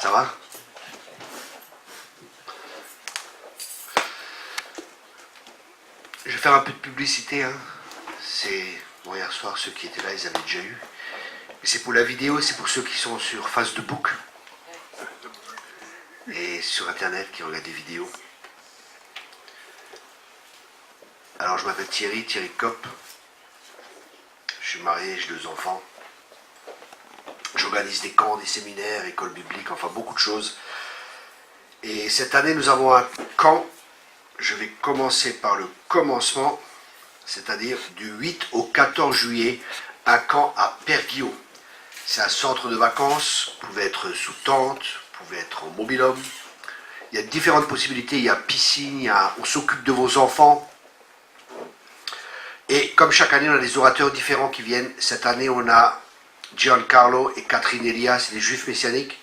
Ça va? Je vais faire un peu de publicité. Hein. C'est bon, hier soir, ceux qui étaient là, ils avaient déjà eu. Mais c'est pour la vidéo, c'est pour ceux qui sont sur Facebook et sur Internet qui regardent des vidéos. Alors, je m'appelle Thierry Kopp. Je suis marié, j'ai 2 enfants. J'organise des camps, des séminaires, écoles bibliques, enfin beaucoup de choses. Et cette année, nous avons un camp. Je vais commencer par le commencement, c'est-à-dire du 8 au 14 juillet, un camp à Perguillot. C'est un centre de vacances, vous pouvez être sous tente, vous pouvez être en mobil-home. Il y a différentes possibilités, il y a piscine, on s'occupe de vos enfants. Et comme chaque année, on a des orateurs différents qui viennent. Cette année, on a Giancarlo et Catherine Elia, c'est des juifs messianiques.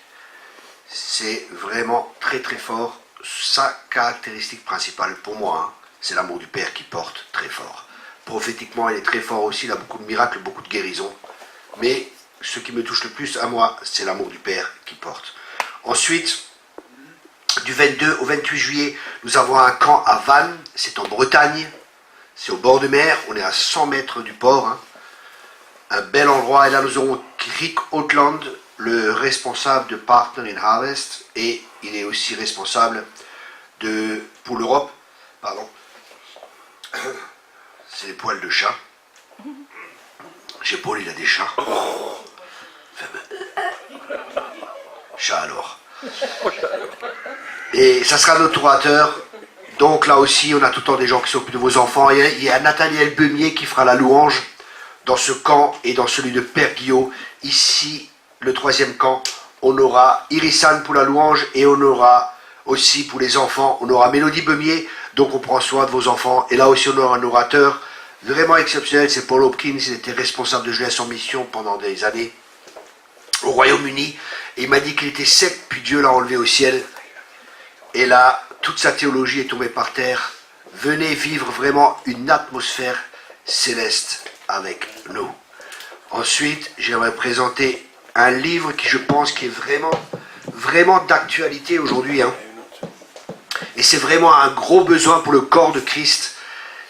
C'est vraiment très très fort. Sa caractéristique principale pour moi, hein, c'est l'amour du Père qui porte très fort. Prophétiquement, il est très fort aussi, il a beaucoup de miracles, beaucoup de guérisons. Mais ce qui me touche le plus à moi, c'est l'amour du Père qui porte. Ensuite, du 22 au 28 juillet, nous avons un camp à Vannes, c'est en Bretagne. C'est au bord de mer, on est à 100 mètres du port. Hein. Un bel endroit, et là nous aurons Rick Outland, le responsable de Partner in Harvest, et il est aussi responsable pour l'Europe. Pardon. C'est les poils de chat. Chez Paul, il a des chats. Chat alors. Et ça sera notre orateur. Donc là aussi, on a tout le temps des gens qui s'occupent de vos enfants. Et il y a Nathaniel Beumier qui fera la louange dans ce camp et dans celui de Perguillot. Ici, le 3e camp, on aura Irisan pour la louange et on aura aussi pour les enfants, on aura Mélodie Beumier. Donc on prend soin de vos enfants. Et là aussi, on aura un orateur vraiment exceptionnel. C'est Paul Hopkins. Il était responsable de Jeunesse en Mission pendant des années au Royaume-Uni. Et il m'a dit qu'il était sec, puis Dieu l'a enlevé au ciel. Et là, toute sa théologie est tombée par terre. Venez vivre vraiment une atmosphère céleste avec nous. Ensuite, j'aimerais présenter un livre qui, je pense, qui est vraiment d'actualité aujourd'hui. Hein. Et c'est vraiment un gros besoin pour le corps de Christ.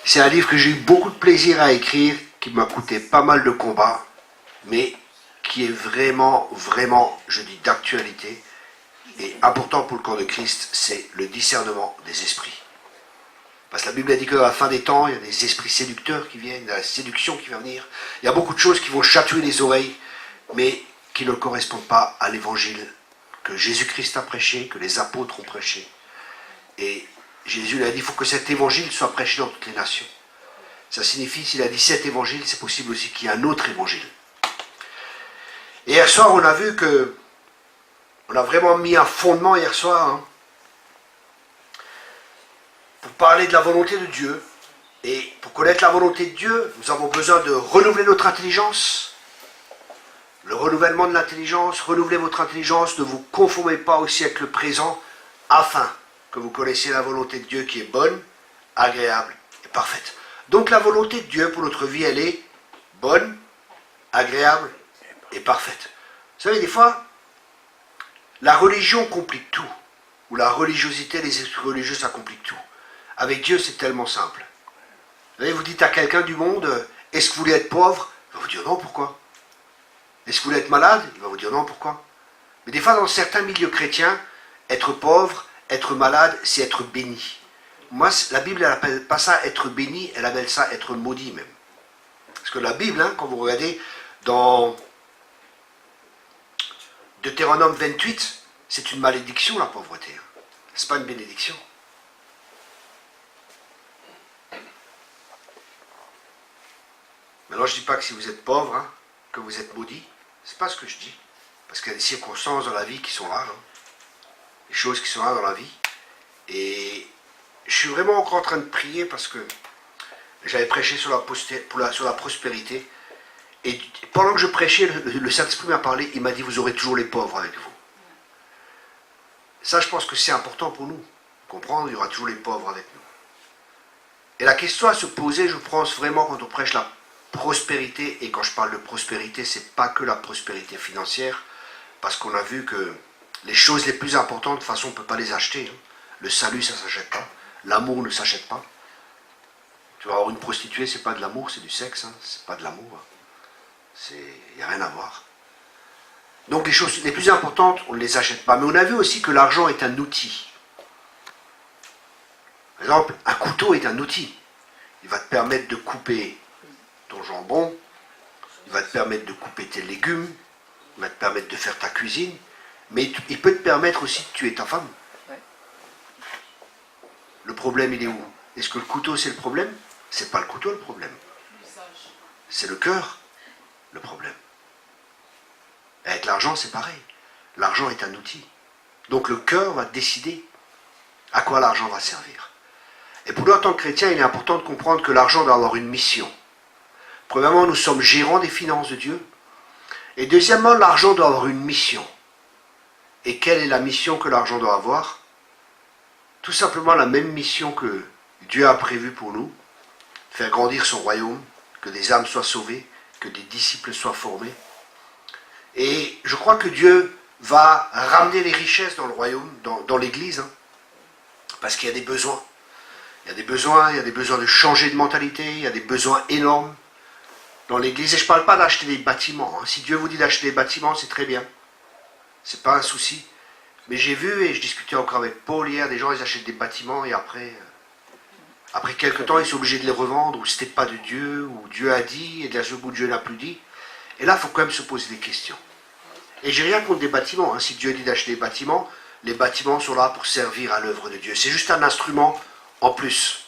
C'est un livre que j'ai eu beaucoup de plaisir à écrire, qui m'a coûté pas mal de combats, mais qui est vraiment, je dis, d'actualité. Et important pour le corps de Christ, c'est le discernement des esprits. Parce que la Bible a dit que dans la fin des temps, il y a des esprits séducteurs qui viennent, il y a la séduction qui va venir. Il y a beaucoup de choses qui vont chatouiller les oreilles, mais qui ne correspondent pas à l'évangile que Jésus-Christ a prêché, que les apôtres ont prêché. Et Jésus lui a dit, il faut que cet évangile soit prêché dans toutes les nations. Ça signifie, s'il a dit cet évangile, c'est possible aussi qu'il y ait un autre évangile. Et hier soir, on a vu que on a vraiment mis un fondement hier soir hein, pour parler de la volonté de Dieu. Et pour connaître la volonté de Dieu, nous avons besoin de renouveler notre intelligence. Le renouvellement de l'intelligence, renouvelez votre intelligence, ne vous conformez pas aussi avec le présent, afin que vous connaissiez la volonté de Dieu qui est bonne, agréable et parfaite. Donc la volonté de Dieu pour notre vie, elle est bonne, agréable et parfaite. Vous savez, des fois, la religion complique tout. Ou la religiosité, les esprits religieux, ça complique tout. Avec Dieu, c'est tellement simple. Vous voyez, vous dites à quelqu'un du monde, est-ce que vous voulez être pauvre? Il va vous dire non, pourquoi? Est-ce que vous voulez être malade? Il va vous dire non, pourquoi? Mais des fois, dans certains milieux chrétiens, être pauvre, être malade, c'est être béni. Moi, la Bible, elle n'appelle pas ça être béni, elle appelle ça être maudit même. Parce que la Bible, hein, quand vous regardez dans Deutéronome 28, c'est une malédiction la pauvreté. Ce n'est pas une bénédiction. Maintenant, je ne dis pas que si vous êtes pauvre, hein, que vous êtes maudit. Ce n'est pas ce que je dis. Parce qu'il y a des circonstances dans la vie qui sont là. Hein. Des choses qui sont là dans la vie. Et je suis vraiment encore en train de prier parce que j'avais prêché sur la prospérité. Et pendant que je prêchais, le Saint-Esprit m'a parlé, il m'a dit, vous aurez toujours les pauvres avec vous. Ça, je pense que c'est important pour nous. Comprendre, il y aura toujours les pauvres avec nous. Et la question à se poser, je pense vraiment, quand on prêche la prospérité, et quand je parle de prospérité, c'est pas que la prospérité financière, parce qu'on a vu que Les choses les plus importantes, de toute façon, on ne peut pas les acheter. Hein. Le salut, ça ne s'achète pas. L'amour ne s'achète pas. Tu vas avoir une prostituée, c'est pas de l'amour, c'est du sexe. Hein. C'est pas de l'amour. Hein. Il n'y a rien à voir. Donc les choses les plus importantes, on ne les achète pas. Mais on a vu aussi que l'argent est un outil. Par exemple, un couteau est un outil. Il va te permettre de couper ton jambon, il va te permettre de couper tes légumes, il va te permettre de faire ta cuisine, mais il peut te permettre aussi de tuer ta femme. Ouais. Le problème, il est où? Est-ce que le couteau, c'est le problème? C'est pas le couteau le problème. C'est le cœur le problème. Et avec l'argent, c'est pareil. L'argent est un outil. Donc le cœur va décider à quoi l'argent va servir. Et pour nous, en tant que chrétiens, il est important de comprendre que l'argent doit avoir une mission. Premièrement, nous sommes gérants des finances de Dieu. Et deuxièmement, l'argent doit avoir une mission. Et quelle est la mission que l'argent doit avoir? Tout simplement la même mission que Dieu a prévue pour nous. Faire grandir son royaume, que des âmes soient sauvées, que des disciples soient formés. Et je crois que Dieu va ramener les richesses dans le royaume, dans l'Église, hein, parce qu'il y a des besoins. Il y a des besoins de changer de mentalité, il y a des besoins énormes dans l'Église. Et je ne parle pas d'acheter des bâtiments. Hein. Si Dieu vous dit d'acheter des bâtiments, c'est très bien. Ce n'est pas un souci. Mais j'ai vu, et je discutais encore avec Paul hier, des gens, ils achètent des bâtiments et après quelques temps, ils sont obligés de les revendre, ou ce n'était pas de Dieu, ou Dieu a dit, et d'un seul coup, Dieu n'a plus dit. Et là, il faut quand même se poser des questions. Et j'ai rien contre des bâtiments. Hein. Si Dieu dit d'acheter des bâtiments, les bâtiments sont là pour servir à l'œuvre de Dieu. C'est juste un instrument en plus.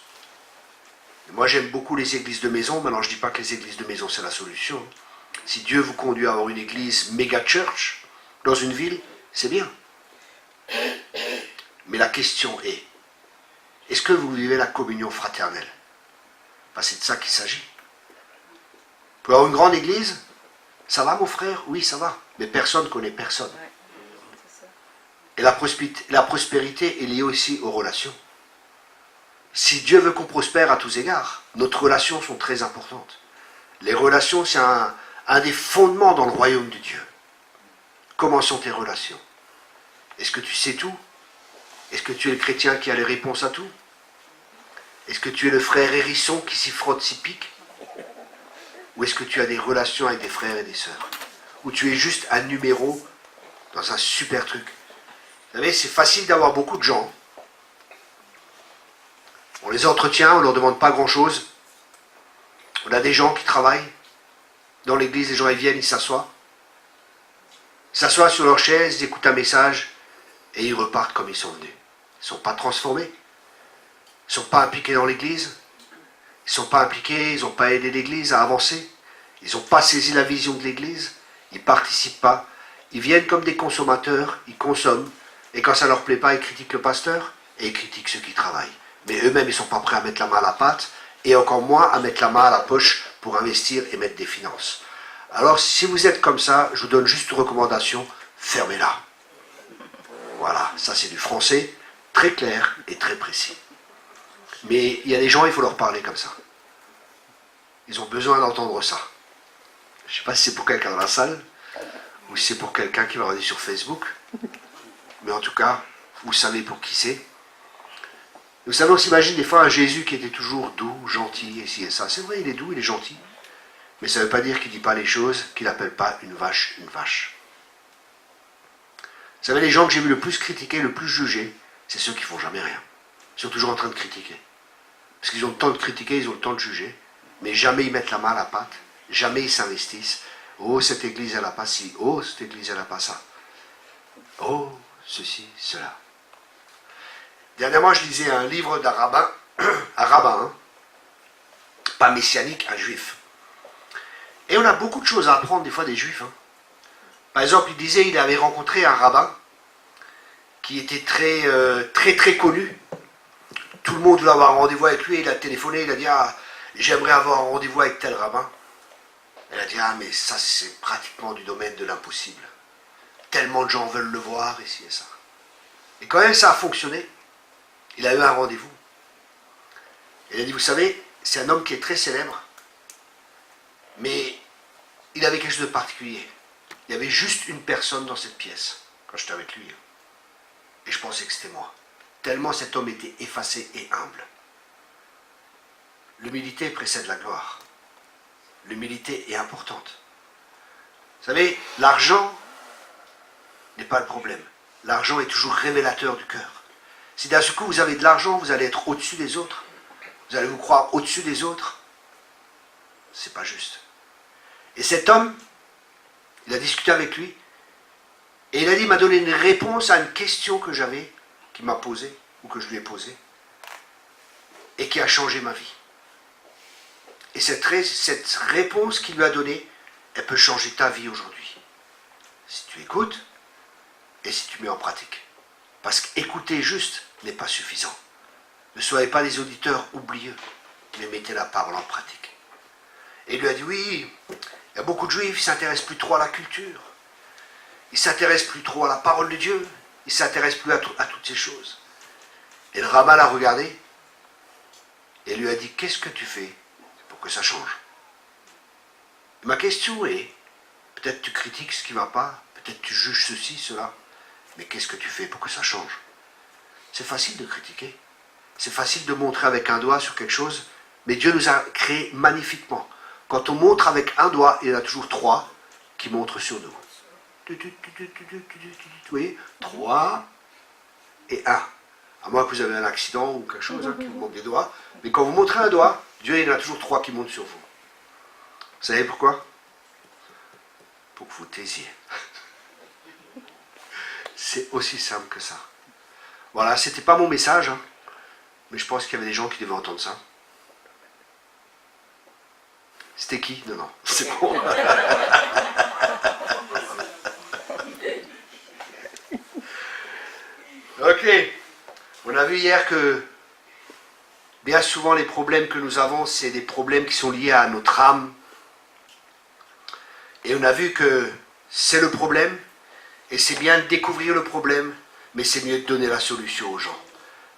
Et moi, j'aime beaucoup les églises de maison. Maintenant, je ne dis pas que les églises de maison, c'est la solution. Si Dieu vous conduit à avoir une église méga church dans une ville, c'est bien. Mais la question est, est-ce que vous vivez la communion fraternelle? Ben, c'est de ça qu'il s'agit. Pour avoir une grande église, ça va mon frère? Oui, ça va. Mais personne ne connaît personne. Et la prospérité est liée aussi aux relations. Si Dieu veut qu'on prospère à tous égards, nos relations sont très importantes. Les relations, c'est un des fondements dans le royaume de Dieu. Comment sont tes relations? Est-ce que tu sais tout? Est-ce que tu es le chrétien qui a les réponses à tout? Est-ce que tu es le frère hérisson qui s'y frotte, s'y pique? Ou est-ce que tu as des relations avec des frères et des sœurs? Ou tu es juste un numéro dans un super truc? Vous savez, c'est facile d'avoir beaucoup de gens. On les entretient, on ne leur demande pas grand-chose. On a des gens qui travaillent. Dans l'église, les gens ils viennent, ils s'assoient. Ils s'assoient sur leur chaise, ils écoutent un message et ils repartent comme ils sont venus. Ils ne sont pas transformés. Ils ne sont pas impliqués dans l'église. Ils ne sont pas impliqués, ils n'ont pas aidé l'église à avancer. Ils n'ont pas saisi la vision de l'église. Ils ne participent pas. Ils viennent comme des consommateurs, ils consomment. Et quand ça ne leur plaît pas, ils critiquent le pasteur et ils critiquent ceux qui travaillent. Mais eux-mêmes, ils ne sont pas prêts à mettre la main à la pâte et encore moins à mettre la main à la poche pour investir et mettre des finances. Alors, si vous êtes comme ça, je vous donne juste une recommandation, fermez-la. Voilà, ça c'est du français très clair et très précis. Mais il y a des gens, il faut leur parler comme ça. Ils ont besoin d'entendre ça. Je ne sais pas si c'est pour quelqu'un dans la salle ou si c'est pour quelqu'un qui va regarder sur Facebook. Mais en tout cas, vous savez pour qui c'est. Vous savez, on s'imagine des fois un Jésus qui était toujours doux, gentil, et ci et ça. C'est vrai, il est doux, il est gentil. Mais ça ne veut pas dire qu'il ne dit pas les choses, qu'il n'appelle pas une vache une vache. Vous savez, les gens que j'ai vu le plus critiquer, le plus juger, c'est ceux qui ne font jamais rien. Ils sont toujours en train de critiquer. Parce qu'ils ont le temps de critiquer, ils ont le temps de juger. Mais jamais ils mettent la main à la pâte. Jamais ils s'investissent. Oh, cette église, elle n'a pas ci. Oh, cette église, elle n'a pas ça. Oh, ceci, cela. Dernièrement, je lisais un livre d'un rabbin, un rabbin, hein, pas messianique, un juif. Et on a beaucoup de choses à apprendre des fois des juifs. Hein. Par exemple, il disait qu'il avait rencontré un rabbin qui était très connu. Tout le monde voulait avoir un rendez-vous avec lui. Il a téléphoné, il a dit « Ah, j'aimerais avoir un rendez-vous avec tel rabbin. » Elle a dit « Ah, mais ça, c'est pratiquement du domaine de l'impossible. Tellement de gens veulent le voir, ici et ça. » Et quand même, ça a fonctionné. Il a eu un rendez-vous. Il a dit « Vous savez, c'est un homme qui est très célèbre, mais il avait quelque chose de particulier. Il y avait juste une personne dans cette pièce, quand j'étais avec lui. Et je pensais que c'était moi. Tellement cet homme était effacé et humble. L'humilité précède la gloire. L'humilité est importante. Vous savez, l'argent n'est pas le problème. L'argent est toujours révélateur du cœur. Si d'un seul coup vous avez de l'argent, vous allez être au-dessus des autres. Vous allez vous croire au-dessus des autres. C'est pas juste. Et cet homme, il a discuté avec lui. Et il a dit, il m'a donné une réponse à une question que j'avais, qu'il m'a posée, ou que je lui ai posée, et qui a changé ma vie. Et cette réponse qu'il lui a donnée, elle peut changer ta vie aujourd'hui. Si tu écoutes, et si tu mets en pratique. Parce qu'écouter juste n'est pas suffisant. Ne soyez pas des auditeurs oublieux, mais mettez la parole en pratique. Et il lui a dit, oui, il y a beaucoup de juifs, ils ne s'intéressent plus trop à la culture. Ils ne s'intéressent plus trop à la parole de Dieu. Ils ne s'intéressent plus à toutes ces choses. Et le rabbin l'a regardé et lui a dit, qu'est-ce que tu fais pour que ça change? Ma question est, peut-être tu critiques ce qui ne va pas, peut-être tu juges ceci, cela, mais qu'est-ce que tu fais pour que ça change? C'est facile de critiquer. C'est facile de montrer avec un doigt sur quelque chose, mais Dieu nous a créés magnifiquement. Quand on montre avec un doigt, il y en a toujours trois qui montrent sur nous. Vous voyez, 3 et 1. À moins que vous avez un accident ou quelque chose, qui vous manque des doigts. Mais quand vous montrez un doigt, Dieu, il y en a toujours 3 qui montent sur vous. Vous savez pourquoi? Pour que vous taisiez. C'est aussi simple que ça. Voilà, c'était pas mon message, mais je pense qu'il y avait des gens qui devaient entendre ça. C'était qui? Non, non, c'est bon. Ok, on a vu hier que bien souvent les problèmes que nous avons, c'est des problèmes qui sont liés à notre âme. Et on a vu que c'est le problème, et c'est bien de découvrir le problème, mais c'est mieux de donner la solution aux gens.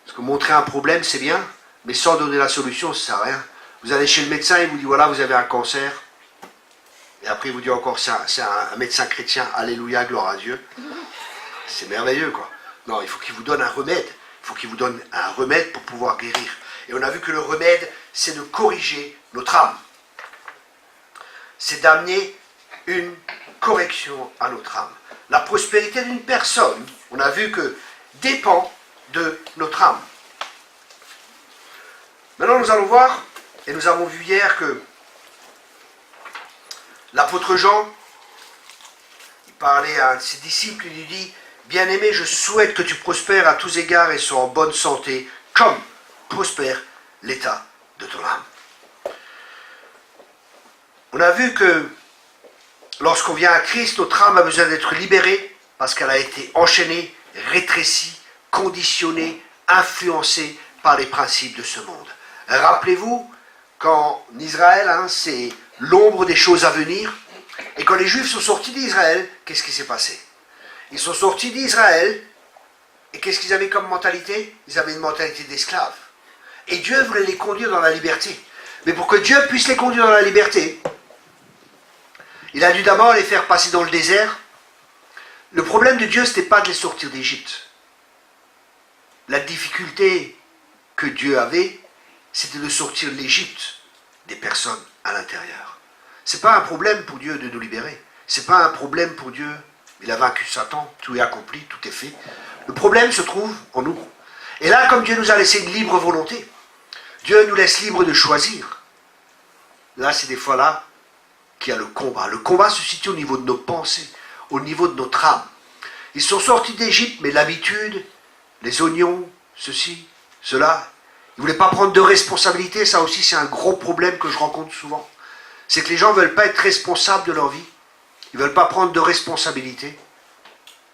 Parce que montrer un problème, c'est bien, mais sans donner la solution, ça ne sert à rien. Vous allez chez le médecin, il vous dit, voilà, vous avez un cancer. Et après, il vous dit encore, c'est un médecin chrétien, alléluia, gloire à Dieu. C'est merveilleux, quoi. Non, il faut qu'il vous donne un remède. Il faut qu'il vous donne un remède pour pouvoir guérir. Et on a vu que le remède, c'est de corriger notre âme. C'est d'amener une correction à notre âme. La prospérité d'une personne, on a vu que dépend de notre âme. Maintenant, nous allons voir, et nous avons vu hier que l'apôtre Jean, il parlait à un de ses disciples, il lui dit, bien-aimé, je souhaite que tu prospères à tous égards et sois en bonne santé, comme prospère l'état de ton âme. On a vu que lorsqu'on vient à Christ, notre âme a besoin d'être libérée parce qu'elle a été enchaînée, rétrécie, conditionnée, influencée par les principes de ce monde. Rappelez-vous, qu'en Israël, c'est l'ombre des choses à venir, et quand les Juifs sont sortis d'Israël, qu'est-ce qui s'est passé? Ils sont sortis d'Israël, et qu'est-ce qu'ils avaient comme mentalité? Ils avaient une mentalité d'esclaves. Et Dieu voulait les conduire dans la liberté. Mais pour que Dieu puisse les conduire dans la liberté, il a dû d'abord les faire passer dans le désert. Le problème de Dieu, ce n'était pas de les sortir d'Égypte. La difficulté que Dieu avait, c'était de sortir l'Égypte des personnes à l'intérieur. Ce n'est pas un problème pour Dieu de nous libérer. Ce n'est pas un problème pour Dieu. Il a vaincu Satan, tout est accompli, tout est fait. Le problème se trouve en nous. Et là, comme Dieu nous a laissé une libre volonté, Dieu nous laisse libre de choisir. Là, c'est des fois là qu'il y a le combat. Le combat se situe au niveau de nos pensées, au niveau de notre âme. Ils sont sortis d'Égypte, mais l'habitude, les oignons, ceci, cela, ils ne voulaient pas prendre de responsabilité. Ça aussi, c'est un gros problème que je rencontre souvent. C'est que les gens ne veulent pas être responsables de leur vie. Ils ne veulent pas prendre de responsabilité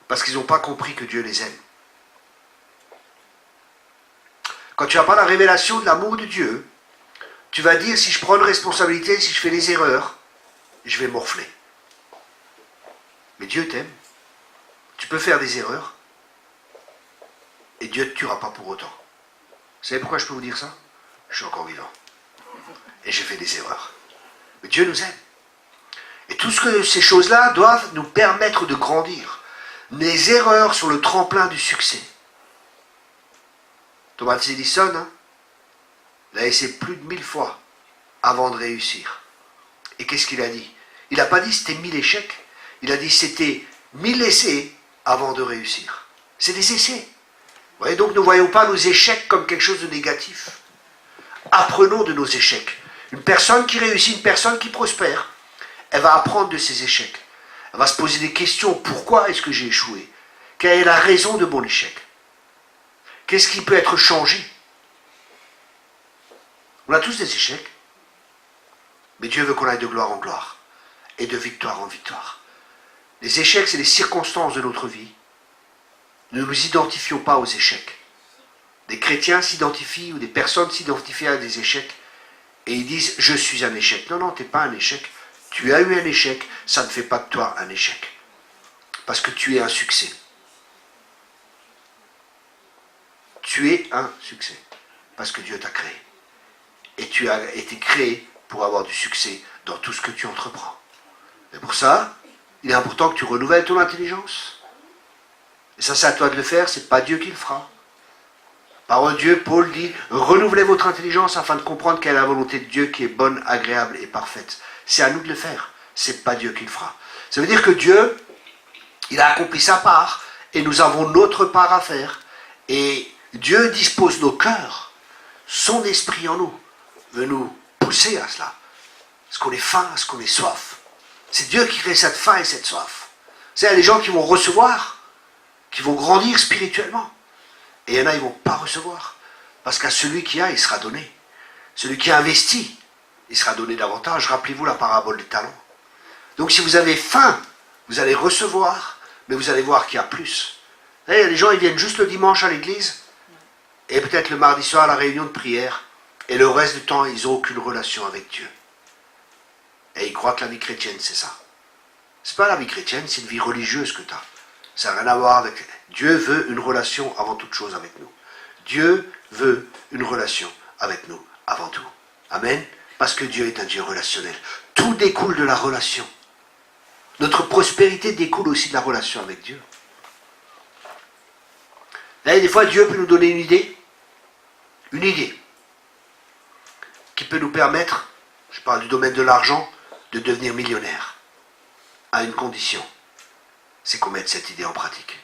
parce qu'ils n'ont pas compris que Dieu les aime. Quand tu n'as pas la révélation de l'amour de Dieu, tu vas dire, si je prends une responsabilité, si je fais des erreurs, je vais morfler. Mais Dieu t'aime. Tu peux faire des erreurs et Dieu ne te tuera pas pour autant. Vous savez pourquoi je peux vous dire ça? Je suis encore vivant. Et j'ai fait des erreurs. Mais Dieu nous aime. Et tout ce que ces choses-là doivent nous permettre de grandir. Les erreurs sont le tremplin du succès. Thomas Edison, hein, il a essayé plus de 1000 fois avant de réussir. Et qu'est-ce qu'il a dit? Il n'a pas dit c'était 1000 échecs. Il a dit c'était 1000 essais avant de réussir. C'est des essais. Vous voyez, donc ne voyons pas nos échecs comme quelque chose de négatif. Apprenons de nos échecs. Une personne qui réussit, une personne qui prospère, elle va apprendre de ses échecs. Elle va se poser des questions. Pourquoi est-ce que j'ai échoué? Quelle est la raison de mon échec? Qu'est-ce qui peut être changé? On a tous des échecs. Mais Dieu veut qu'on aille de gloire en gloire et de victoire en victoire. Les échecs, c'est les circonstances de notre vie. Ne nous identifions pas aux échecs. Des chrétiens s'identifient ou des personnes s'identifient à des échecs et ils disent « je suis un échec ». Non, non, tu n'es pas un échec. Tu as eu un échec, ça ne fait pas de toi un échec. Parce que tu es un succès. Tu es un succès. Parce que Dieu t'a créé. Et tu as été créé pour avoir du succès dans tout ce que tu entreprends. Et pour ça, il est important que tu renouvelles ton intelligence. Et ça, c'est à toi de le faire, c'est pas Dieu qui le fera. Parole de Dieu, Paul dit, renouvelez votre intelligence afin de comprendre quelle est la volonté de Dieu qui est bonne, agréable et parfaite. C'est à nous de le faire, c'est pas Dieu qui le fera. Ça veut dire que Dieu, il a accompli sa part, et nous avons notre part à faire. Et Dieu dispose nos cœurs, son esprit en nous, veut nous pousser à cela. Est-ce qu'on est faim, est-ce qu'on est soif? C'est Dieu qui crée cette faim et cette soif. C'est il y a des gens qui vont recevoir, qui vont grandir spirituellement. Et il y en a, ils ne vont pas recevoir. Parce qu'à celui qui a, il sera donné. Celui qui a investi, il sera donné davantage. Rappelez-vous la parabole des talents. Donc si vous avez faim, vous allez recevoir, mais vous allez voir qu'il y a plus. Vous savez, il y a des gens, ils viennent juste le dimanche à l'église, et peut-être le mardi soir à la réunion de prière, et le reste du temps, ils n'ont aucune relation avec Dieu. Et ils croient que la vie chrétienne, c'est ça. C'est pas la vie chrétienne, c'est une vie religieuse que tu as. Ça n'a rien à voir avec... Dieu veut une relation avant toute chose avec nous. Dieu veut une relation avec nous avant tout. Amen. Parce que Dieu est un Dieu relationnel. Tout découle de la relation. Notre prospérité découle aussi de la relation avec Dieu. Là, des fois, Dieu peut nous donner une idée qui peut nous permettre, je parle du domaine de l'argent, de devenir millionnaire. À une condition, c'est qu'on mette cette idée en pratique.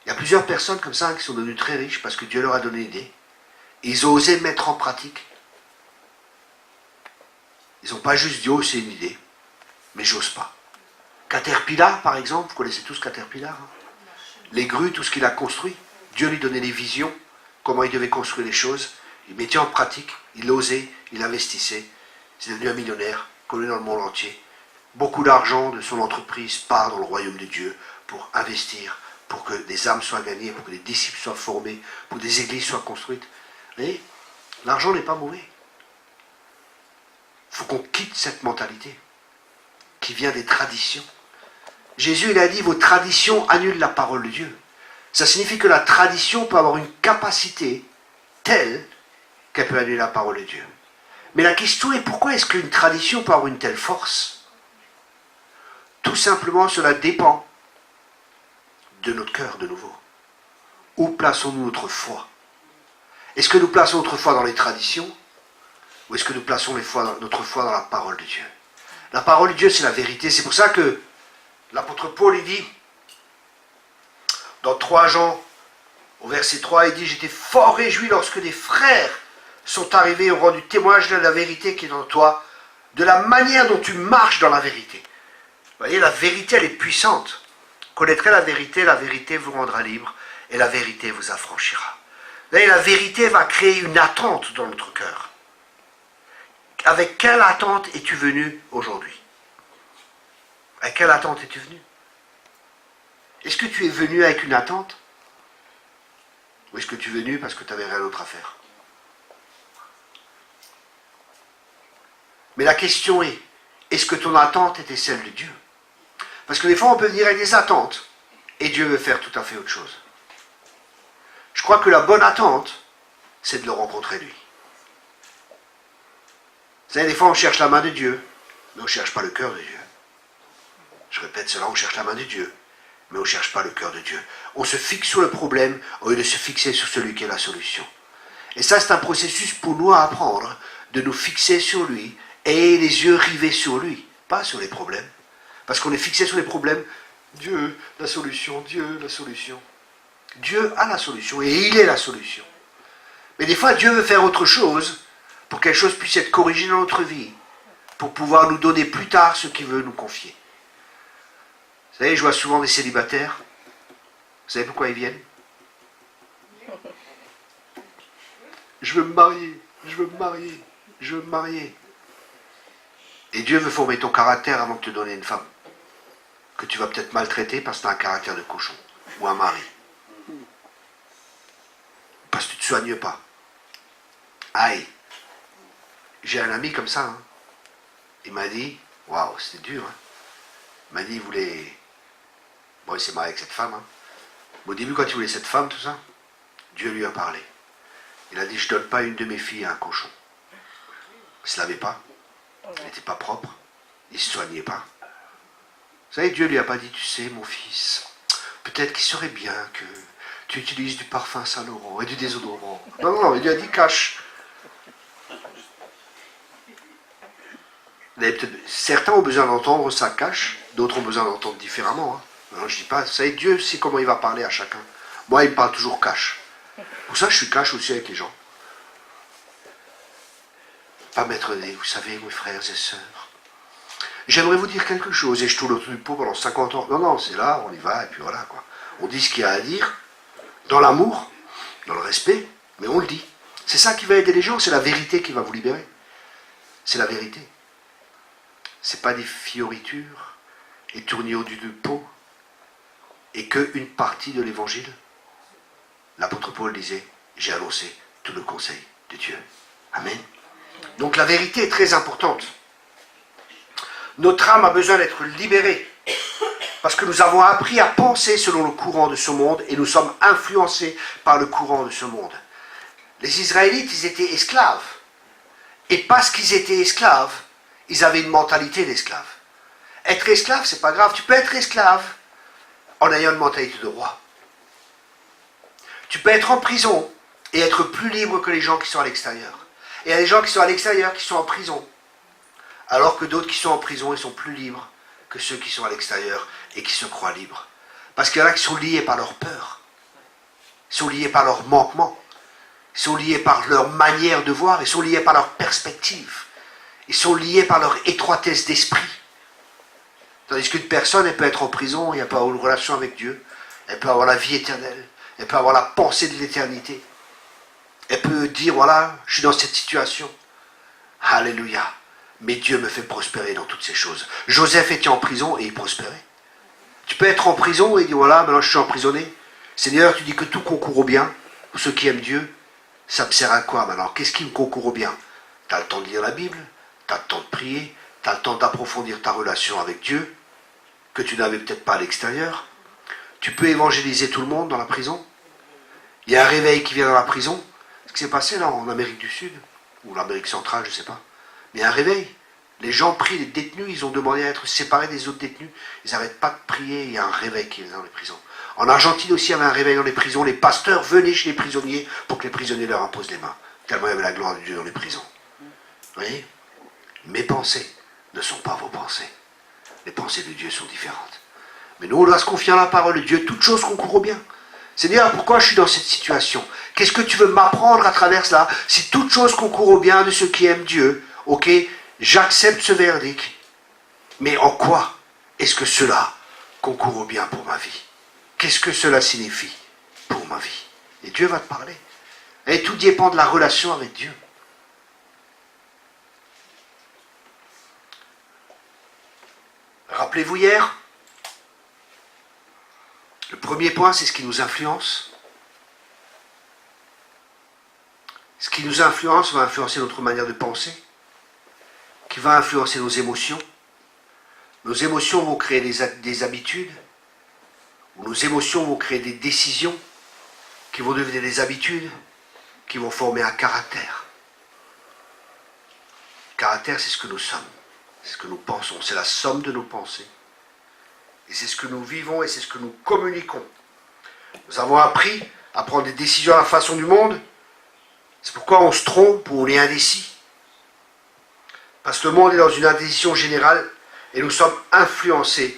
Il y a plusieurs personnes comme ça qui sont devenues très riches parce que Dieu leur a donné une idée. Et ils ont osé mettre en pratique. Ils n'ont pas juste dit, oh, c'est une idée, mais j'ose pas. Caterpillar, par exemple, vous connaissez tous Caterpillar, hein? Les grues, tout ce qu'il a construit. Dieu lui donnait des visions, comment il devait construire les choses. Il mettait en pratique, il osait, il investissait. Il est devenu un millionnaire, connu dans le monde entier. Beaucoup d'argent de son entreprise part dans le royaume de Dieu pour investir, pour que des âmes soient gagnées, pour que des disciples soient formés, pour que des églises soient construites. Mais l'argent n'est pas mauvais. Il faut qu'on quitte cette mentalité qui vient des traditions. Jésus, il a dit, vos traditions annulent la parole de Dieu. Ça signifie que la tradition peut avoir une capacité telle qu'elle peut annuler la parole de Dieu. Mais la question est, pourquoi est-ce qu'une tradition peut avoir une telle force? Tout simplement, cela dépend de notre cœur de nouveau. Où plaçons-nous notre foi? Est-ce que nous plaçons notre foi dans les traditions? Ou est-ce que nous plaçons notre foi dans la parole de Dieu? La parole de Dieu, c'est la vérité. C'est pour ça que l'apôtre Paul, il dit, dans 3 Jean, au verset 3, il dit, j'étais fort réjoui lorsque des frères sont arrivés et ont rendu témoignage de la vérité qui est en toi, de la manière dont tu marches dans la vérité. Vous voyez, la vérité, elle est puissante. Connaîtrez la vérité vous rendra libre, et la vérité vous affranchira. Vous voyez, la vérité va créer une attente dans notre cœur. Avec quelle attente es-tu venu aujourd'hui? Avec quelle attente es-tu venu? Est-ce que tu es venu avec une attente? Ou est-ce que tu es venu parce que tu n'avais rien d'autre à faire? Mais la question est, est-ce que ton attente était celle de Dieu? Parce que des fois, on peut venir avec des attentes, et Dieu veut faire tout à fait autre chose. Je crois que la bonne attente, c'est de le rencontrer lui. Vous savez, des fois, on cherche la main de Dieu, mais on ne cherche pas le cœur de Dieu. Je répète cela, on cherche la main de Dieu, mais on ne cherche pas le cœur de Dieu. On se fixe sur le problème au lieu de se fixer sur celui qui est la solution. Et ça, c'est un processus pour nous à apprendre, de nous fixer sur lui et les yeux rivés sur lui, pas sur les problèmes. Parce qu'on est fixé sur les problèmes. Dieu, la solution, Dieu, la solution. Dieu a la solution et il est la solution. Mais des fois, Dieu veut faire autre chose pour que quelque chose puisse être corrigé dans notre vie, pour pouvoir nous donner plus tard ce qu'il veut nous confier. Vous savez, je vois souvent des célibataires. Vous savez pourquoi ils viennent? Je veux me marier, je veux me marier, je veux me marier. Et Dieu veut former ton caractère avant de te donner une femme, que tu vas peut-être maltraiter parce que tu as un caractère de cochon, ou un mari. Parce que tu ne te soignes pas. Aïe. J'ai un ami comme ça. Hein. Il m'a dit, waouh, c'était dur. Hein. Il m'a dit, il voulait... Bon, il s'est marié avec cette femme. Hein. Mais au début, quand il voulait cette femme, tout ça, Dieu lui a parlé. Il a dit, je ne donne pas une de mes filles à un cochon. Il ne se lavait pas. Il n'était pas propre. Il ne se soignait pas. Vous savez, Dieu lui a pas dit, tu sais, mon fils, peut-être qu'il serait bien que tu utilises du parfum Saint-Laurent et du déodorant. Non, non, il lui a dit, cache. Certains ont besoin d'entendre ça cache, d'autres ont besoin d'entendre différemment. Hein. Alors, je ne dis pas, vous savez, Dieu sait comment il va parler à chacun. Moi, il me parle toujours cache. Pour ça, je suis cache aussi avec les gens. Pas mettre des, vous savez, mes frères et sœurs. J'aimerais vous dire quelque chose, et je tourne autour du pot pendant 50 ans. Non, non, c'est là, on y va, et puis voilà, quoi. On dit ce qu'il y a à dire, dans l'amour, dans le respect, mais on le dit. C'est ça qui va aider les gens, c'est la vérité qui va vous libérer. C'est la vérité. C'est pas des fioritures et tourner au-dessus du pot, et qu'une partie de l'évangile. L'apôtre Paul disait, j'ai annoncé tout le conseil de Dieu. Amen. Donc la vérité est très importante. Notre âme a besoin d'être libérée. Parce que nous avons appris à penser selon le courant de ce monde et nous sommes influencés par le courant de ce monde. Les Israélites, ils étaient esclaves. Et parce qu'ils étaient esclaves, ils avaient une mentalité d'esclave. Être esclave, c'est pas grave. Tu peux être esclave en ayant une mentalité de roi. Tu peux être en prison et être plus libre que les gens qui sont à l'extérieur. Et il y a des gens qui sont à l'extérieur qui sont en prison. Alors que d'autres qui sont en prison, ils sont plus libres que ceux qui sont à l'extérieur et qui se croient libres. Parce qu'il y en a qui sont liés par leur peur. Ils sont liés par leur manquement. Ils sont liés par leur manière de voir. Ils sont liés par leur perspective. Ils sont liés par leur étroitesse d'esprit. Tandis qu'une personne, elle peut être en prison, elle peut avoir une relation avec Dieu. Elle peut avoir la vie éternelle. Elle peut avoir la pensée de l'éternité. Elle peut dire, voilà, je suis dans cette situation. Alléluia. Mais Dieu me fait prospérer dans toutes ces choses. Joseph était en prison et il prospérait. Tu peux être en prison et dire, voilà, maintenant je suis emprisonné. Seigneur, tu dis que tout concourt au bien. Pour ceux qui aiment Dieu, ça me sert à quoi maintenant? Qu'est-ce qui me concourt au bien? Tu as le temps de lire la Bible, tu as le temps de prier, tu as le temps d'approfondir ta relation avec Dieu, que tu n'avais peut-être pas à l'extérieur. Tu peux évangéliser tout le monde dans la prison. Il y a un réveil qui vient dans la prison. Ce qui s'est passé là en Amérique du Sud, ou l'Amérique centrale, je ne sais pas. Mais il y a un réveil. Les gens prient, les détenus, ils ont demandé à être séparés des autres détenus. Ils n'arrêtent pas de prier, il y a un réveil qui est dans les prisons. En Argentine aussi, il y avait un réveil dans les prisons. Les pasteurs venaient chez les prisonniers pour que les prisonniers leur imposent les mains. Tellement il y avait la gloire de Dieu dans les prisons. Vous voyez? Mes pensées ne sont pas vos pensées. Les pensées de Dieu sont différentes. Mais nous, on doit se confier en la parole de Dieu. Toute chose concourt au bien. Seigneur, pourquoi je suis dans cette situation? Qu'est-ce que tu veux m'apprendre à travers cela? Si toute chose concourt au bien de ceux qui aiment Dieu, ok, j'accepte ce verdict. Mais en quoi est-ce que cela concourt au bien pour ma vie? Qu'est-ce que cela signifie pour ma vie? Et Dieu va te parler. Et tout dépend de la relation avec Dieu. Rappelez-vous hier, le premier point, c'est ce qui nous influence. Ce qui nous influence va influencer notre manière de penser, qui va influencer nos émotions. Nos émotions vont créer des habitudes, ou nos émotions vont créer des décisions qui vont devenir des habitudes, qui vont former un caractère. Le caractère, c'est ce que nous sommes, c'est ce que nous pensons, c'est la somme de nos pensées Et c'est ce que nous vivons et c'est ce que nous communiquons. Nous avons appris à prendre des décisions à la façon du monde. C'est pourquoi on se trompe ou on est indécis. Parce que le monde est dans une indécision générale et nous sommes influencés.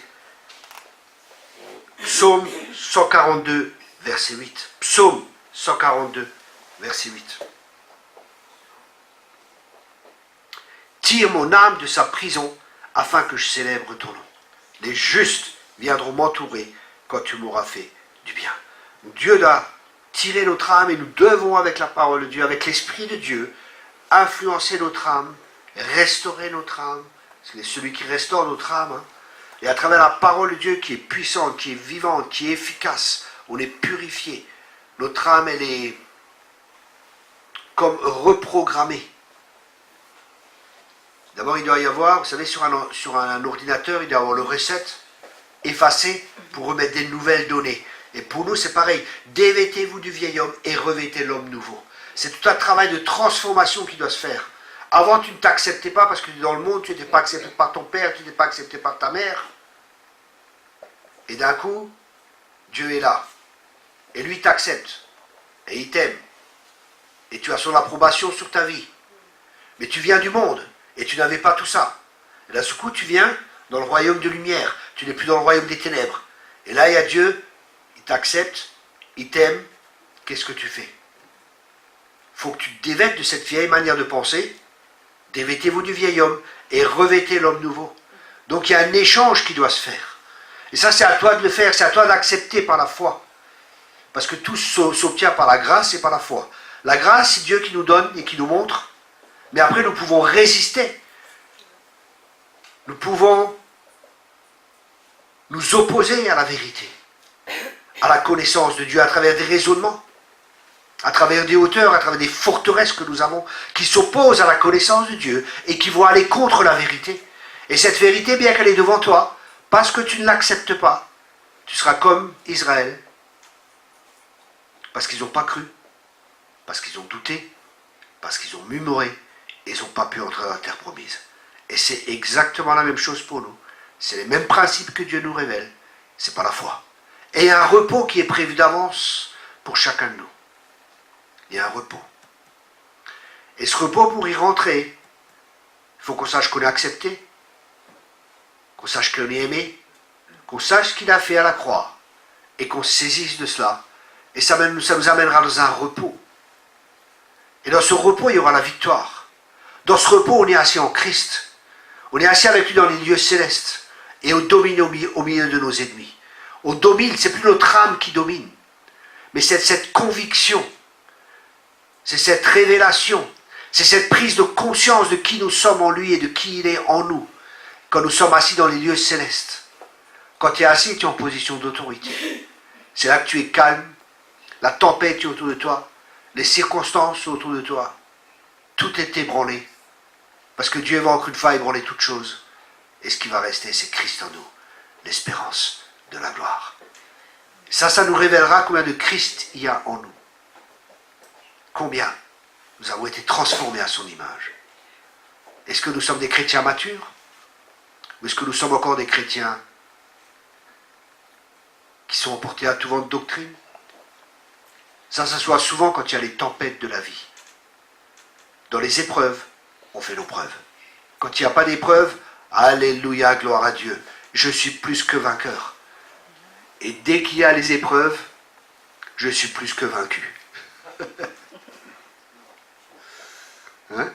Psaume 142, verset 8. Psaume 142, verset 8. Tire mon âme de sa prison afin que je célèbre ton nom. Les justes viendront m'entourer quand tu m'auras fait du bien. Dieu doit tirer notre âme et nous devons, avec la parole de Dieu, avec l'Esprit de Dieu, influencer notre âme, restaurer notre âme. C'est celui qui restaure notre âme. Hein. Et à travers la parole de Dieu qui est puissante, qui est vivante, qui est efficace, on est purifié. Notre âme, elle est comme reprogrammée. D'abord, il doit y avoir, vous savez, sur un ordinateur, il doit y avoir le reset, effacer, pour remettre des nouvelles données. Et pour nous, c'est pareil. Dévêtez-vous du vieil homme et revêtez l'homme nouveau. C'est tout un travail de transformation qui doit se faire. Avant, tu ne t'acceptais pas parce que dans le monde, tu n'étais pas accepté par ton père, tu n'étais pas accepté par ta mère. Et d'un coup, Dieu est là. Et lui t'accepte. Et il t'aime. Et tu as son approbation sur ta vie. Mais tu viens du monde. Et tu n'avais pas tout ça. Et d'un coup, tu viens dans le royaume de lumière. Tu n'es plus dans le royaume des ténèbres. Et là, il y a Dieu. Il t'accepte. Il t'aime. Qu'est-ce que tu fais? Il faut que tu te dévêtes de cette vieille manière de penser. Dévêtez-vous du vieil homme et revêtez l'homme nouveau. Donc il y a un échange qui doit se faire. Et ça, c'est à toi de le faire. C'est à toi d'accepter par la foi. Parce que tout s'obtient par la grâce et par la foi. La grâce, c'est Dieu qui nous donne et qui nous montre. Mais après, nous pouvons résister. Nous pouvons nous opposer à la vérité, à la connaissance de Dieu, à travers des raisonnements, à travers des hauteurs, à travers des forteresses que nous avons, qui s'opposent à la connaissance de Dieu et qui vont aller contre la vérité. Et cette vérité, bien qu'elle est devant toi, parce que tu ne l'acceptes pas, tu seras comme Israël, parce qu'ils n'ont pas cru, parce qu'ils ont douté, parce qu'ils ont murmuré, et ils n'ont pas pu entrer dans la terre promise. Et c'est exactement la même chose pour nous. C'est les mêmes principes que Dieu nous révèle. C'est pas la foi. Et il y a un repos qui est prévu d'avance pour chacun de nous. Il y a un repos. Et ce repos, pour y rentrer, il faut qu'on sache qu'on est accepté, qu'on sache qu'on est aimé, qu'on sache ce qu'il a fait à la croix, et qu'on saisisse de cela. Et ça nous amènera dans un repos. Et dans ce repos, il y aura la victoire. Dans ce repos, on est assis en Christ. On est assis avec lui dans les lieux célestes. Et on domine au milieu de nos ennemis. On domine, c'est plus notre âme qui domine. Mais c'est cette conviction. C'est cette révélation. C'est cette prise de conscience de qui nous sommes en lui et de qui il est en nous. Quand nous sommes assis dans les lieux célestes. Quand tu es assis, tu es en position d'autorité. C'est là que tu es calme. La tempête est autour de toi. Les circonstances sont autour de toi. Tout est ébranlé. Parce que Dieu va encore une fois ébranler toutes choses. Et ce qui va rester, c'est Christ en nous. L'espérance de la gloire. Ça nous révélera combien de Christ il y a en nous. Combien nous avons été transformés à son image. Est-ce que nous sommes des chrétiens matures? Ou est-ce que nous sommes encore des chrétiens qui sont emportés à tout vent de doctrine? Ça se voit souvent quand il y a les tempêtes de la vie. Dans les épreuves, on fait nos preuves. Quand il n'y a pas d'épreuve, alléluia, gloire à Dieu. Je suis plus que vainqueur. Et dès qu'il y a les épreuves, je suis plus que vaincu. Hein?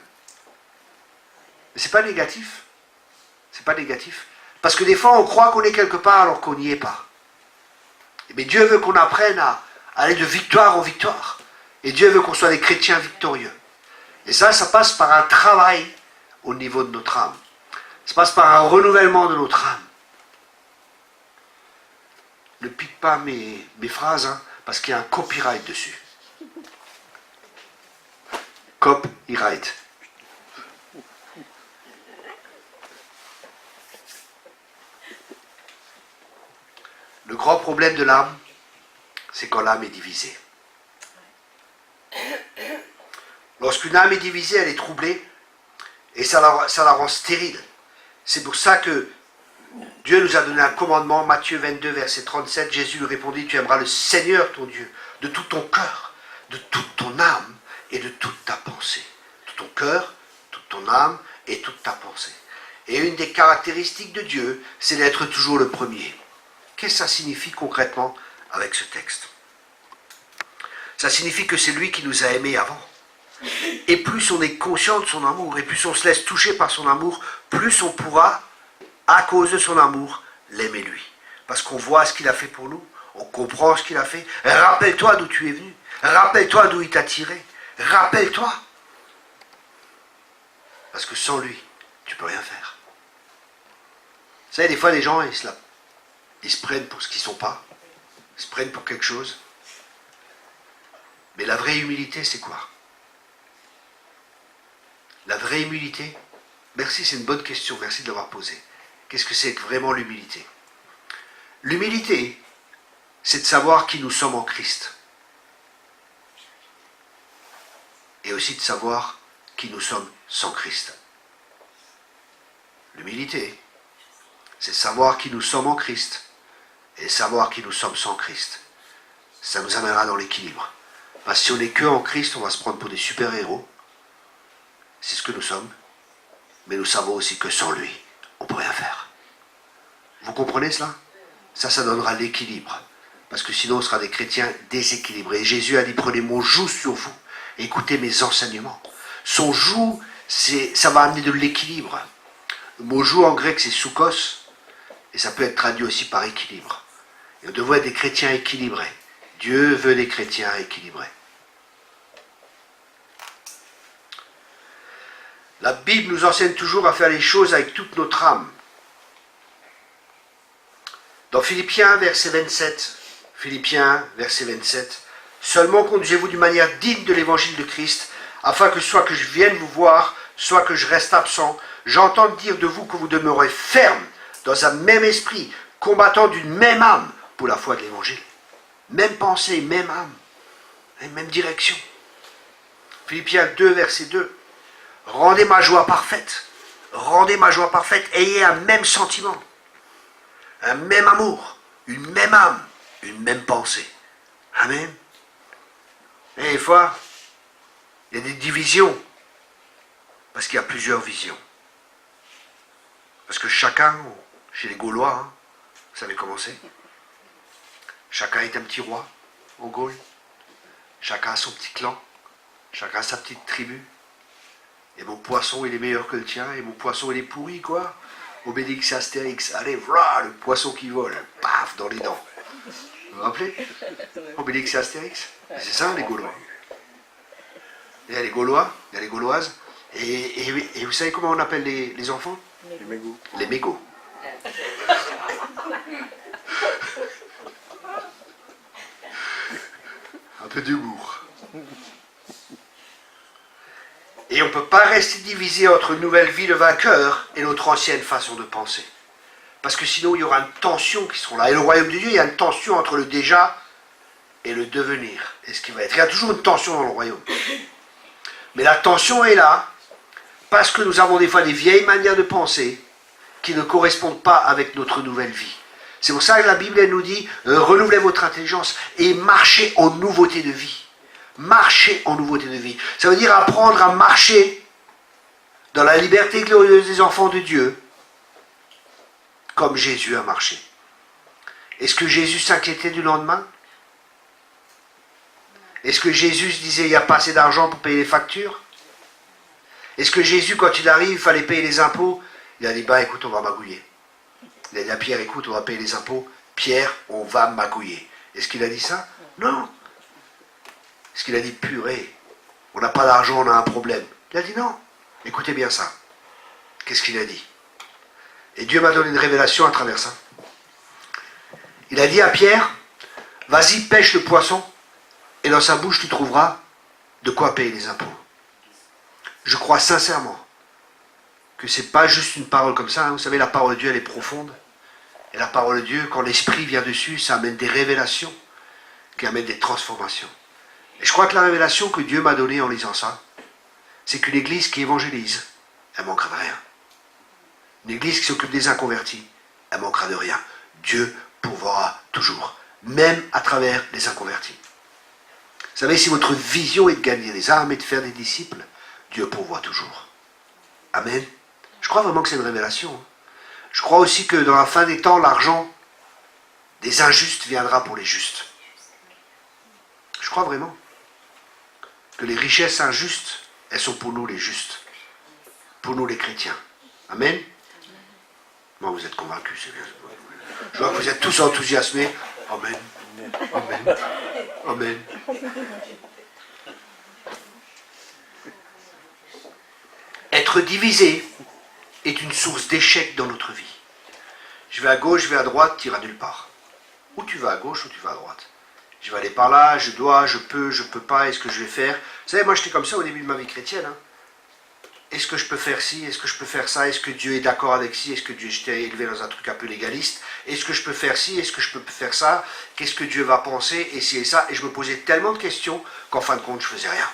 Mais c'est pas négatif. C'est pas négatif. Parce que des fois, on croit qu'on est quelque part alors qu'on n'y est pas. Mais Dieu veut qu'on apprenne à aller de victoire en victoire. Et Dieu veut qu'on soit des chrétiens victorieux. Et ça passe par un travail au niveau de notre âme. Ça passe par un renouvellement de notre âme. Ne pique pas mes phrases, hein, parce qu'il y a un copyright dessus. Copyright. Le grand problème de l'âme, c'est quand l'âme est divisée. Lorsqu'une âme est divisée, elle est troublée et ça la rend stérile. C'est pour ça que Dieu nous a donné un commandement, Matthieu 22, verset 37, Jésus lui répondit, tu aimeras le Seigneur ton Dieu de tout ton cœur, de toute ton âme et de toute ta pensée. Tout ton cœur, toute ton âme et toute ta pensée. Et une des caractéristiques de Dieu, c'est d'être toujours le premier. Qu'est-ce que ça signifie concrètement avec ce texte? Ça signifie que c'est lui qui nous a aimés avant. Et plus on est conscient de son amour, et plus on se laisse toucher par son amour, plus on pourra, à cause de son amour, l'aimer lui. Parce qu'on voit ce qu'il a fait pour nous, on comprend ce qu'il a fait. Rappelle-toi d'où tu es venu, rappelle-toi d'où il t'a tiré, rappelle-toi. Parce que sans lui, tu ne peux rien faire. Vous savez, des fois, les gens, ils se prennent pour ce qu'ils ne sont pas, ils se prennent pour quelque chose. Mais la vraie humilité, c'est quoi? La vraie humilité, merci, c'est une bonne question, merci de l'avoir posée. Qu'est-ce que c'est que vraiment l'humilité? L'humilité, c'est de savoir qui nous sommes en Christ. Et aussi de savoir qui nous sommes sans Christ. L'humilité, c'est savoir qui nous sommes en Christ et savoir qui nous sommes sans Christ. Ça nous amènera dans l'équilibre. Parce que si on n'est que en Christ, on va se prendre pour des super-héros. C'est ce que nous sommes. Mais nous savons aussi que sans lui, on ne peut rien faire. Vous comprenez cela? Ça donnera l'équilibre. Parce que sinon, on sera des chrétiens déséquilibrés. Et Jésus a dit, prenez mon joug sur vous. Et écoutez mes enseignements. Son joug, ça va amener de l'équilibre. Le mot joug en grec, c'est soukos. Et ça peut être traduit aussi par équilibre. Et on devrait être des chrétiens équilibrés. Dieu veut des chrétiens équilibrés. La Bible nous enseigne toujours à faire les choses avec toute notre âme. Dans Philippiens, verset 27, seulement conduisez-vous d'une manière digne de l'évangile de Christ, afin que soit que je vienne vous voir, soit que je reste absent, j'entends dire de vous que vous demeurez ferme dans un même esprit, combattant d'une même âme pour la foi de l'évangile. Même pensée, même âme, même direction. Philippiens 2, verset 2. Rendez ma joie parfaite, ayez un même sentiment, un même amour, une même âme, une même pensée. Amen. Et des fois, il y a des divisions, parce qu'il y a plusieurs visions. Parce que chacun, chez les Gaulois, vous savez comment c'est? Chacun est un petit roi, en Gaule. Chacun a son petit clan, chacun a sa petite tribu. Et mon poisson, il est meilleur que le tien, et mon poisson, il est pourri, quoi. Obélix et Astérix, allez, voilà le poisson qui vole, paf, dans les dents. Vous vous rappelez? Obélix et Astérix, c'est ça, les Gaulois. Il y a les Gaulois, il y a les Gauloises, et vous savez comment on appelle les enfants? Les mégots. Les mégots. Un peu d'humour. Et on ne peut pas rester divisé entre une nouvelle vie de vainqueur et notre ancienne façon de penser. Parce que sinon, il y aura une tension qui sera là. Et le royaume de Dieu, il y a une tension entre le déjà et le devenir. Et ce qui va être. Il y a toujours une tension dans le royaume. Mais la tension est là parce que nous avons des fois des vieilles manières de penser qui ne correspondent pas avec notre nouvelle vie. C'est pour ça que la Bible elle nous dit renouvelez votre intelligence et marchez en nouveauté de vie. Marcher en nouveauté de vie. Ça veut dire apprendre à marcher dans la liberté glorieuse des enfants de Dieu, comme Jésus a marché. Est-ce que Jésus s'inquiétait du lendemain? Est-ce que Jésus se disait il n'y a pas assez d'argent pour payer les factures? Est-ce que Jésus, quand il arrive, il fallait payer les impôts? Il a dit, écoute, on va magouiller. Il a dit à Pierre, écoute, on va payer les impôts. Pierre, on va magouiller. Est-ce qu'il a dit ça? Non. Est-ce qu'il a dit, purée, on n'a pas d'argent, on a un problème? Il a dit non. Écoutez bien ça. Qu'est-ce qu'il a dit? Et Dieu m'a donné une révélation à travers ça. Il a dit à Pierre, vas-y, pêche le poisson, et dans sa bouche, tu trouveras de quoi payer les impôts. Je crois sincèrement que ce n'est pas juste une parole comme ça. Vous savez, la parole de Dieu, elle est profonde. Et la parole de Dieu, quand l'Esprit vient dessus, ça amène des révélations qui amènent des transformations. Et je crois que la révélation que Dieu m'a donnée en lisant ça, c'est qu'une église qui évangélise, elle ne manquera de rien. Une église qui s'occupe des inconvertis, elle manquera de rien. Dieu pourvoira toujours, même à travers les inconvertis. Vous savez, si votre vision est de gagner des âmes et de faire des disciples, Dieu pourvoit toujours. Amen. Je crois vraiment que c'est une révélation. Je crois aussi que dans la fin des temps, l'argent des injustes viendra pour les justes. Je crois vraiment que les richesses injustes, elles sont pour nous les justes. Pour nous les chrétiens. Amen. Moi, vous êtes convaincus, c'est bien. Je vois que vous êtes tous enthousiasmés. Amen. Amen. Amen. Être divisé est une source d'échec dans notre vie. Je vais à gauche, je vais à droite, tu iras nulle part. Ou tu vas à gauche ou tu vas à droite. Je vais aller par là, je dois, je peux pas, est-ce que je vais faire? Vous savez, moi j'étais comme ça au début de ma vie chrétienne. Est-ce que je peux faire ci? Est-ce que je peux faire ça? Est-ce que Dieu est d'accord avec ci? Est-ce que Dieu, j'étais élevé dans un truc un peu légaliste? Est-ce que je peux faire ci? Est-ce que je peux faire ça? Qu'est-ce que Dieu va penser? Et ci et ça. Et je me posais tellement de questions qu'en fin de compte, je faisais rien.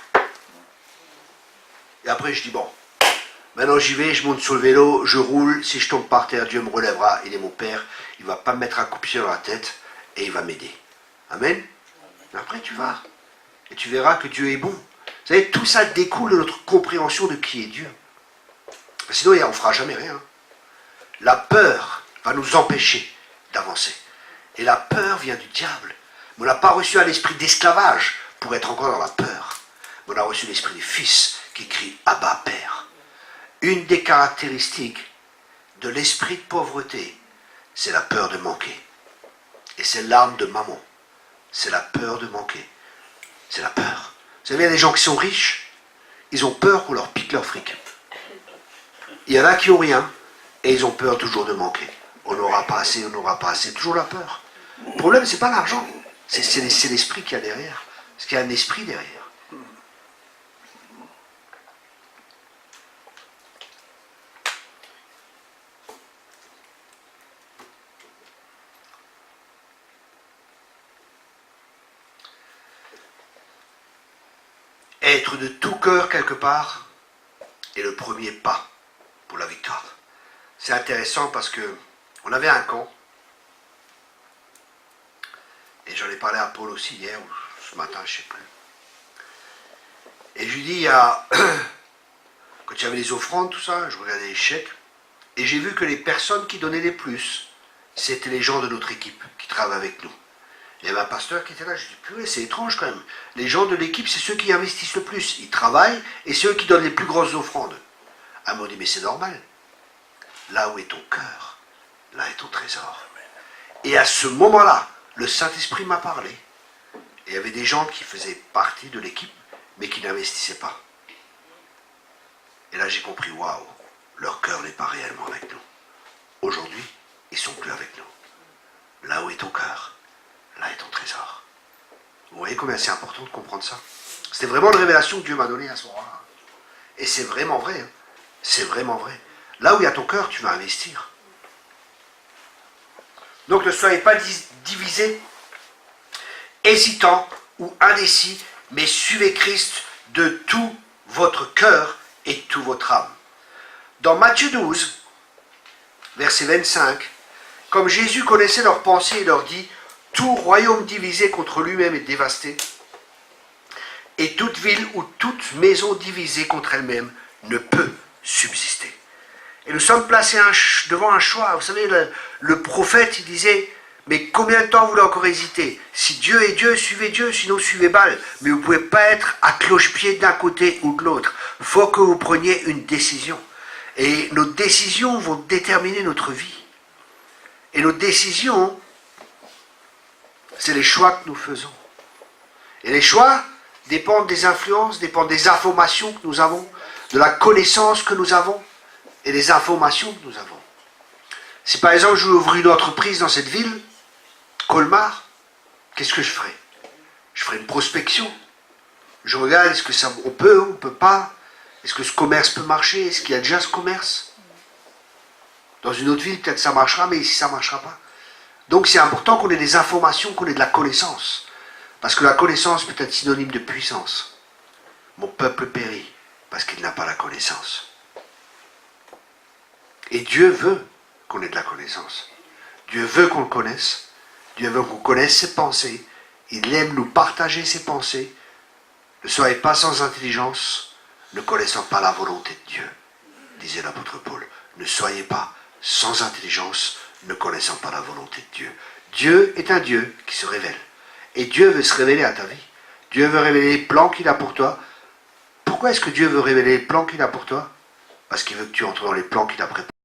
Et après, je dis, bon, maintenant j'y vais, je monte sur le vélo, je roule. Si je tombe par terre, Dieu me relèvera. Il est mon Père. Il ne va pas me mettre un coup de pied dans la tête et il va m'aider. Amen. Mais après, tu vas. Et tu verras que Dieu est bon. Vous savez, tout ça découle de notre compréhension de qui est Dieu. Sinon, on ne fera jamais rien. La peur va nous empêcher d'avancer. Et la peur vient du diable. Mais on n'a pas reçu un esprit d'esclavage pour être encore dans la peur. Mais on a reçu l'esprit du Fils qui crie « Abba, Père ». Une des caractéristiques de l'esprit de pauvreté, c'est la peur de manquer. Et c'est l'arme de maman. C'est la peur de manquer. C'est la peur. Vous savez, il y a des gens qui sont riches, ils ont peur qu'on leur pique leur fric. Il y en a qui n'ont rien, et ils ont peur toujours de manquer. On n'aura pas assez, on n'aura pas assez. Toujours la peur. Le problème, ce n'est pas l'argent. C'est l'esprit qu'il y a derrière. Parce qu'il y a un esprit derrière. Être de tout cœur quelque part est le premier pas pour la victoire. C'est intéressant parce que on avait un camp, et j'en ai parlé à Paul aussi hier ou ce matin, je ne sais plus. Et je lui dis, il y a, quand il y avait les offrandes, tout ça, je regardais les chèques, et j'ai vu que les personnes qui donnaient les plus, c'était les gens de notre équipe qui travaillent avec nous. Il y avait un pasteur qui était là, je dis, purée, c'est étrange quand même. Les gens de l'équipe, c'est ceux qui investissent le plus. Ils travaillent, et c'est eux qui donnent les plus grosses offrandes. Elle m'a dit, mais c'est normal. Là où est ton cœur, là est ton trésor. Et à ce moment-là, le Saint-Esprit m'a parlé. Et il y avait des gens qui faisaient partie de l'équipe, mais qui n'investissaient pas. Et là, j'ai compris, waouh, leur cœur n'est pas réellement avec nous. Aujourd'hui, ils ne sont plus avec nous. Là où est ton cœur, là est ton trésor. Vous voyez combien c'est important de comprendre ça? C'était vraiment une révélation que Dieu m'a donnée à ce moment-là. Et c'est vraiment vrai. Hein. C'est vraiment vrai. Là où il y a ton cœur, tu vas investir. Donc ne soyez pas divisés, hésitants ou indécis, mais suivez Christ de tout votre cœur et toute votre âme. Dans Matthieu 12, verset 25, comme Jésus connaissait leurs pensées, il leur dit, tout royaume divisé contre lui-même est dévasté, et toute ville ou toute maison divisée contre elle-même ne peut subsister. Et nous sommes placés devant un choix. Vous savez, le prophète, il disait, mais combien de temps vous voulez encore hésiter? Si Dieu est Dieu, suivez Dieu, sinon suivez Baal. Mais vous ne pouvez pas être à cloche-pied d'un côté ou de l'autre. Il faut que vous preniez une décision. Et nos décisions vont déterminer notre vie. Et nos décisions, c'est les choix que nous faisons. Et les choix dépendent des influences, dépendent des informations que nous avons, de la connaissance que nous avons et des informations que nous avons. Si par exemple je veux ouvrir une entreprise dans cette ville, Colmar, qu'est-ce que je ferai? Je ferai une prospection. Je regarde, est-ce que on peut pas? Est-ce que ce commerce peut marcher? Est-ce qu'il y a déjà ce commerce? Dans une autre ville, peut-être ça marchera, mais ici ça ne marchera pas. Donc c'est important qu'on ait des informations, qu'on ait de la connaissance. Parce que la connaissance peut être synonyme de puissance. Mon peuple périt parce qu'il n'a pas la connaissance. Et Dieu veut qu'on ait de la connaissance. Dieu veut qu'on le connaisse. Dieu veut qu'on connaisse ses pensées. Il aime nous partager ses pensées. Ne soyez pas sans intelligence, ne connaissant pas la volonté de Dieu, disait l'apôtre Paul. Ne soyez pas sans intelligence, ne connaissant pas la volonté de Dieu. Dieu est un Dieu qui se révèle. Et Dieu veut se révéler à ta vie. Dieu veut révéler les plans qu'il a pour toi. Pourquoi est-ce que Dieu veut révéler les plans qu'il a pour toi? Parce qu'il veut que tu entres dans les plans qu'il a préparés.